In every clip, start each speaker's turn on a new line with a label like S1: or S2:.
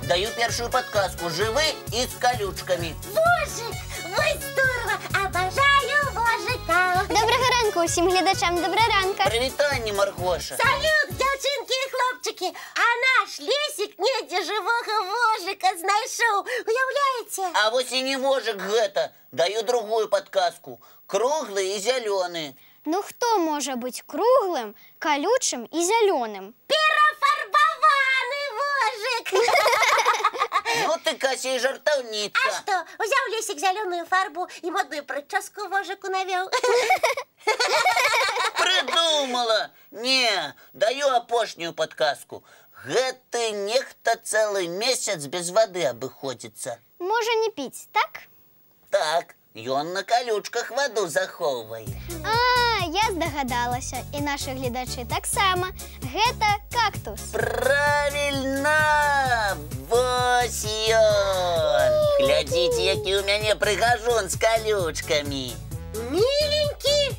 S1: Даю першую подсказку. Живы и с колючками.
S2: Вожик! Ой, здорово! Обожаю вожика!
S3: Доброго ранку усім глядачам, доброго ранку.
S1: Привітання, Маргоша.
S2: Салют, дівчинки і хлопчики! А наш Лесик недзе живого вожика знайшов. Уявляєте?
S1: А вот и не вожик гэта. Даю другую подсказку. Круглый и зеленый.
S3: Ну хто може бути круглим, колючим і зеленим?
S2: Перефарбований вожик!
S1: Ну ты, Кася, и жартовница.
S2: А что, взял Лесик зеленую фарбу и модную прическу вожику навел?
S1: Придумала. Не, даю опошнюю подсказку. Гэты нехта целый месяц без воды обыходится.
S3: Може не піць, так?
S1: Так, ён на колючках воду захоўвае.
S3: А, я здогадалася. І наші глядачі так само. Гэта кактус.
S1: Правильно! Вось ён! Глядзіце, які ў мяне прыгажун з колючками.
S2: Миленький?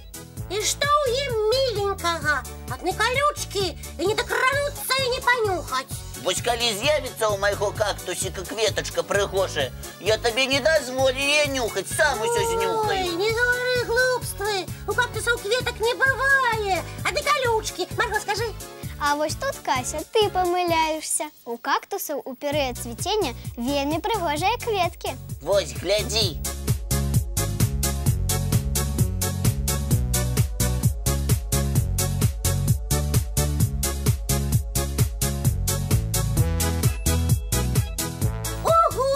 S2: И что у им миленького? Одни колючки, и не докрануться, и не понюхать.
S1: Вось калі з'явіцца ў майго кактусіка кветачка прыгожая, я табе не дазволю яе нюхаць, сам усё
S2: Ой,
S1: знюхаю.
S2: не говори глупствы. У кактусов кветок не бывает. Одни колючки. Марго, скажи.
S3: А вось тут, Кася, ти помиляєшся. У кактусів у період цвітіння вельми пригожі квітки.
S1: Вось, глядзі.
S2: Ого!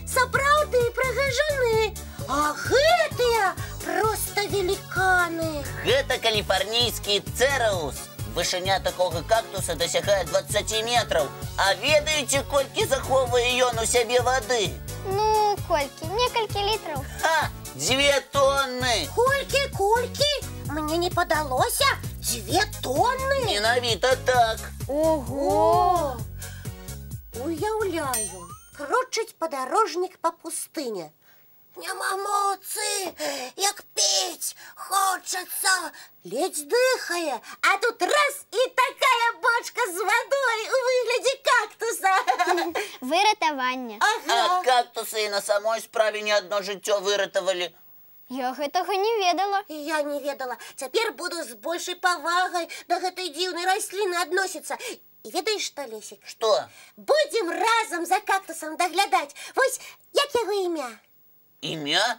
S2: Сапраўды прыгажуны. А гэтыя просто великаны.
S1: Гэта каліфарнійскі цэраус. Вышыня такога кактуса дасягае 20 метров. А ведаеце, колькі захоўвае ён у сябе вады?
S3: Ну, колькі? Некалькі літраў.
S1: Ха! 2 тонны!
S2: Колькі? Мне не падалося. 2 тонны?
S1: Менавіта так.
S2: Ого! Уяўляю, крочыць падарожнік па пустыне. Няма моцы, як пець хочацца. Ледзь дыхае, а тут раз і такая бочка з вадой у выглядзе кактуса.
S3: Выратавання.
S1: А кактусы і на самой справе не одно жыццё выратавалі.
S3: Я гэтага не ведала.
S2: І я не ведала. Цяпер буду з большай павагай да гэтай дзіўнай расліны адносіцца. І ведаеш што, Лесік?
S1: Што?
S2: Будзем разам за кактусам даглядаць. Вось як яго імя?
S1: Імя?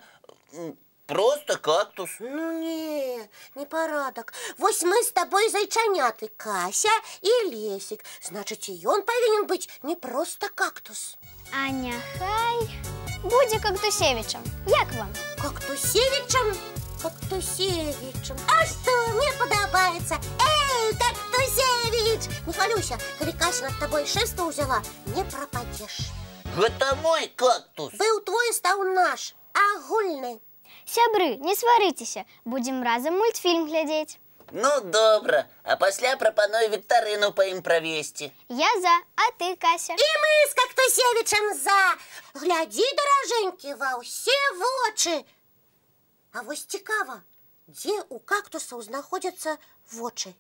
S1: Просто кактус.
S2: Ну не парадак. Вось мы з табой зайчаняты, Кася і Лесік. Значыць, і ён павінен быць не проста кактус.
S3: А няхай будзе кактусевічам. Як вам?
S2: Кактусевічам? Кактусевічам. А што, мне падабаецца. Эй, Кактусевіч! Не хвалюйся, калі Кася над табой шэсто ўзяла, не прападзеш.
S1: Гэта мой кактус.
S2: Быў твой, стаў наш, агульны.
S3: Сябры, не сварыцеся. Будзем разам мультфільм глядзець.
S1: Ну, добра. А пасля прапаную віктарыну па ім правесці.
S3: Я за, а ты, Кася?
S2: І мы з Кактусевічам за. Глядзі, даражэнькі, ва ўсе вочы. А вось цікава, дзе у кактусаў знаходзяцца вочы?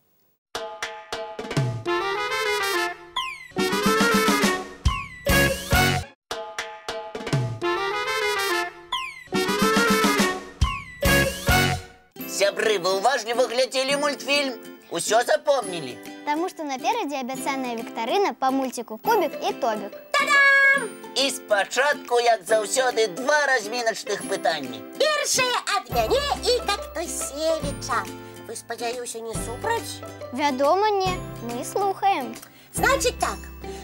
S1: Сябры, вы уважліва глядзелі мультфільм? Усё запомнілі?
S3: Таму што наперадзе абяцаная віктарына па мульціку Кубік і Тобік.
S2: Та-дам!
S1: І спачатку, як заўсёды, 2 разміначных пытанні.
S2: Першае ад мяне і Кактусевіча. Вы, спадзяюся, не супраць?
S3: Вядома, не. Мы слухаем.
S2: Значыць так,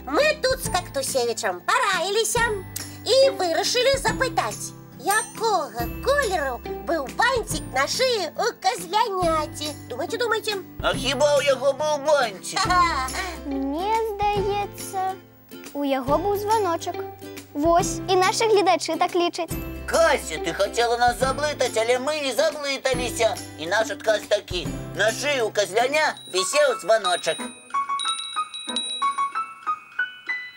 S2: мы тут з Кактусевічам параіліся і вырашылі запытаць, якога колеру быў бантик на шыі у казляняці. Думайце.
S1: А хіба ў яго быў бантик?
S3: Мне здаецца, у яго быў званочак. Вось, і нашы гледачы так лічаць.
S1: Кася, ты хотела нас заблытаць, але мы не заблыталіся. І наш адказ такі. На шыі ў казляня вісеў званочак.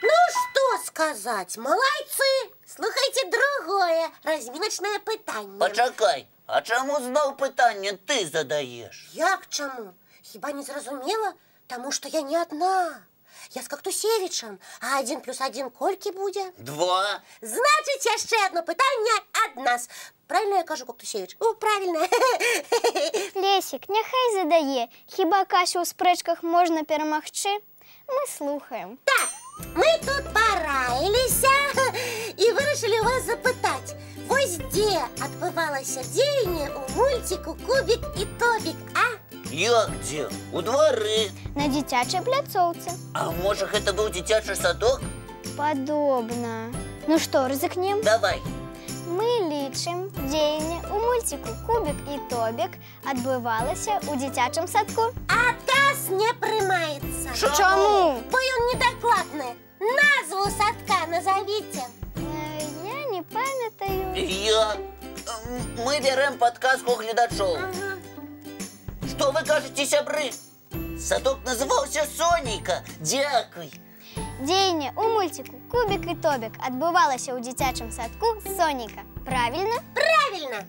S2: Ну, что сказать, малайцы. Слухайте другое разминочное пытанне.
S1: Пачакай, а чаму зноў пытанне ты задаеш?
S2: Як чаму? Хіба не зразумела? Таму што я не адна. я з Кактусевичем, а 1 + 1 колькі буде?
S1: 2.
S2: Значить, яшчэ одно пытанне ад нас. Правильно я кажу, Кактусевич? О, правильно.
S3: Лесік, няхай задае. Хіба Касю ў спрэчках можна перамагчы? Мы слухаем.
S2: Так, мы тут параіліся і вырашылі вас запытаць. Вось дзе адбывалася дзеянне ў мульціку «Кубік і Тобік», а?
S1: Як дзе? У двары.
S3: На дзіцячай пляцоўцы.
S1: А можа, гэта быў дзіцячы садок?
S3: Падобна. Ну што, рызыкнем?
S1: Давай.
S3: Мы лічым, дзеянне ў мульціку «Кубік і Тобік» адбывалася ў дзіцячым садку.
S2: Адказ не прымаецца.
S3: Чаму?
S2: Бо ён недакладны. Назву садка назовіце.
S3: Я не памятаю.
S1: Мы бярэм падказку гледачоў. Што вы кажаце, сябры? Садок называўся «Сонейка». Дзякуй.
S3: Дзеянне ў мульціку «Кубік і Тобік» адбывалася ў дзіцячым садку «Сонейка». Правильно?
S2: Правильно.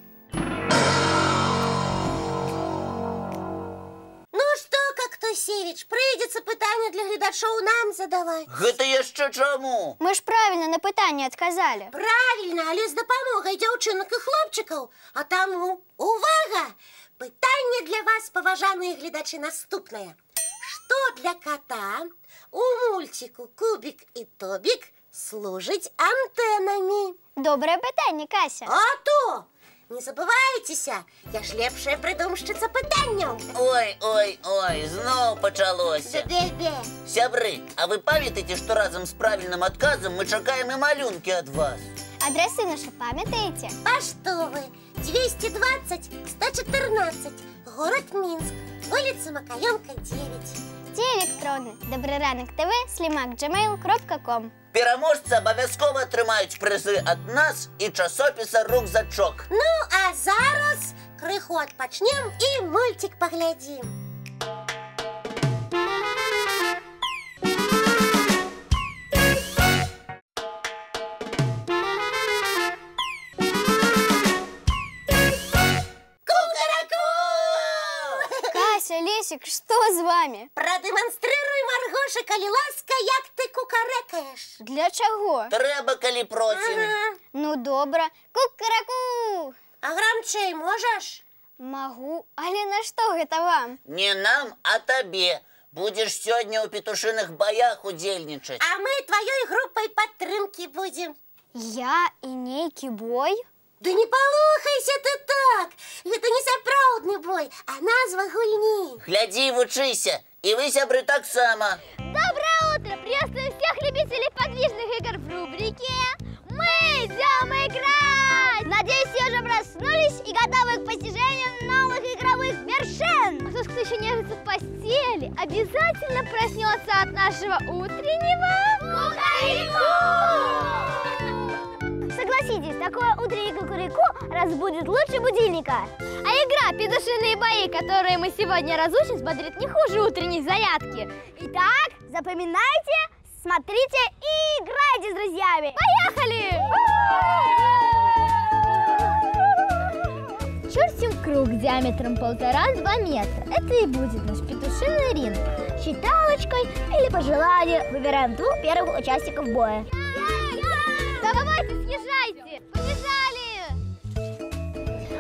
S2: Ну што, Кактусевич, прыйдзецца пытанне для гледачоў нам задаваць.
S1: Гэта яшчэ чаму?
S3: Мы ж правильно на пытанне адказалі.
S2: Правильно, але з дапамогай дзяўчынак і хлопчыкаў. А таму, увага! Пытанне для вас, паважаныя гледачы, наступнае. Што для кота у мульціку «Кубік і Тобік» служыць антэнамі?
S3: Добрае пытанне, Кася.
S2: А то! Не забывайцеся, я ж лепшая прыдумшчыца пытанняў.
S1: Ой, зноў пачалося.
S2: Бе-бе.
S1: Сябры, а вы памятаеце, што разам з правільным адказам мы чакаем і малюнкі ад вас?
S3: Адрэсы нашы памятаеце?
S2: Паштовы 220 114, город Мінск, вуліца Макаёнка, 9.
S3: Ці электронны dobraranek.tv@gmail.com.
S1: Пераможцы абавязкова атрымаюць прызы ад нас і часопіса «Рукзачок».
S2: Ну, а зараз крыху адпачнем і мульцік паглядзім.
S3: Лесик, что с вами?
S2: Продемонстрируй, Маргоша, калі ласка, як ты кукарэкаеш.
S3: Для чаго?
S1: Трэба, калі просім.
S3: Ну, добра. Кукараку!
S2: А грамчэй можаш?
S3: Магу, але на што гэта вам?
S1: Не нам, а табе. Будзеш сёння ў петушыных баях удзельнічаць.
S2: А мы тваёй групай падтрымкі будзем.
S3: Я і нейкі бой?
S2: Да не палохайся ты так! Гэта не сапраўдны бой, а назва гульні.
S1: Глядзі і вучыся, і вы, сябры, таксама.
S3: Доброе утро! Приветствую всех любителей подвижных игр в рубрике «Мы идем играть!» Надеюсь, все уже проснулись и готовы к постижению новых игровых вершин. А кто еще нежится в постели, обязательно проснется от нашего утреннего кукареку! Согласитесь, такое утреннее кукареку разбудит лучше будильника. А игра «Петушиные бои», которую мы сегодня разучим, смотрит не хуже утренней зарядки. Итак, запоминайте, смотрите и играйте с друзьями. Поехали! Чертим круг диаметром 1,5–2 метра. Это и будет наш петушиный ринг. Считалочкой или по желанию выбираем 2 первых участников боя. Давайте, съезжайте! Побежали!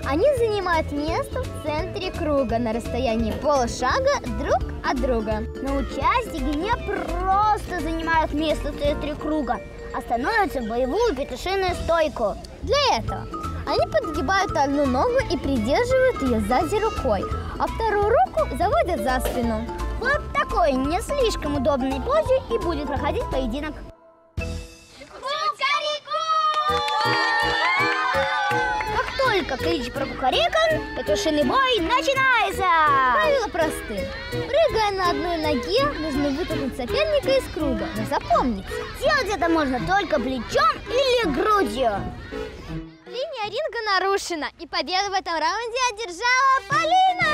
S3: Они занимают место в центре круга на расстоянии полшага друг от друга. Но участники не просто занимают место в центре круга, а становятся в боевую петушиную стойку. Для этого они подгибают одну ногу и придерживают ее сзади рукой, а вторую руку заводят за спину. Вот такой не слишком удобной позе и будет проходить поединок. Как только кричишь про кукарекан, петушиный бой начинается! Правила просты. Прыгая на одной ноге, нужно вытолкнуть соперника из круга. Но запомните, делать это можно только плечом или грудью. Линия ринга нарушена, и победу в этом раунде одержала Полина!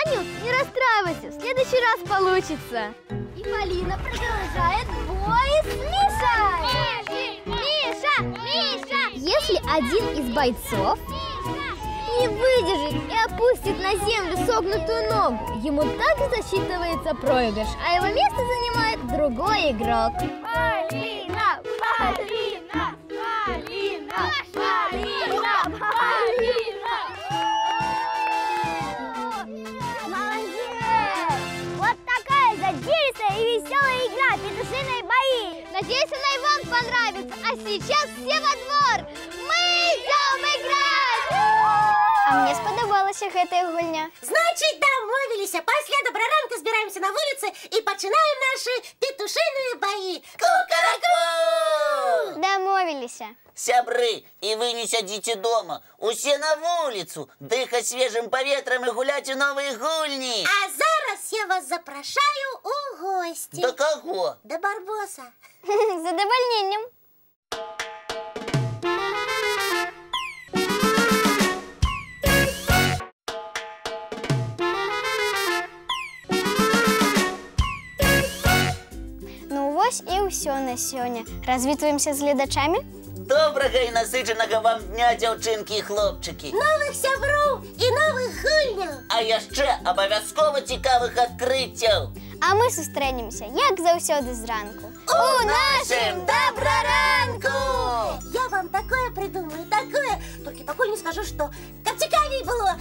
S3: Анют, не расстраивайся, в следующий раз получится. И Полина продолжает бой с Мишей! Миша! Если один из бойцов не выдержит и опустит на землю согнутую ногу, ему также засчитывается проигрыш, а его место занимает другой игрок. Полина! Полина! Полина! Полина! Полина! Молодец! Вот такая задиристая и веселая игра «Петушиные бои». Надеюсь, она и вам понравится. А сейчас все во двор. Мы идем играть! А мне сподобалася эта гульня.
S2: Значит, домовились. Пасля добраранка збираемся на вулице и починаем наши петушиные бои. Ку-ка-ку!
S3: Домовилися.
S1: Сябры, и вы не сядите дома. Усе на вулицу, дыхать свежим поветром и гулять у новые гульни.
S2: А зараз я вас запрошаю у гости.
S1: До кого?
S2: До Барбоса.
S3: З задовольненням. Ну ось і ўсё на сёння. Развітваемся з гледачамі?
S1: Доброго і насиченого вам дня, дівчинки і хлопчики.
S2: Нових сябров і нових гульняв.
S1: А яшчэ абавязкова цікавых адкрыццяў.
S3: А мы сустрэнемся, як заўсёды зранку. У нашым добраранку!
S2: Я вам такое придумаю, такое. Только покуль не скажу, что. Кап цікавей было.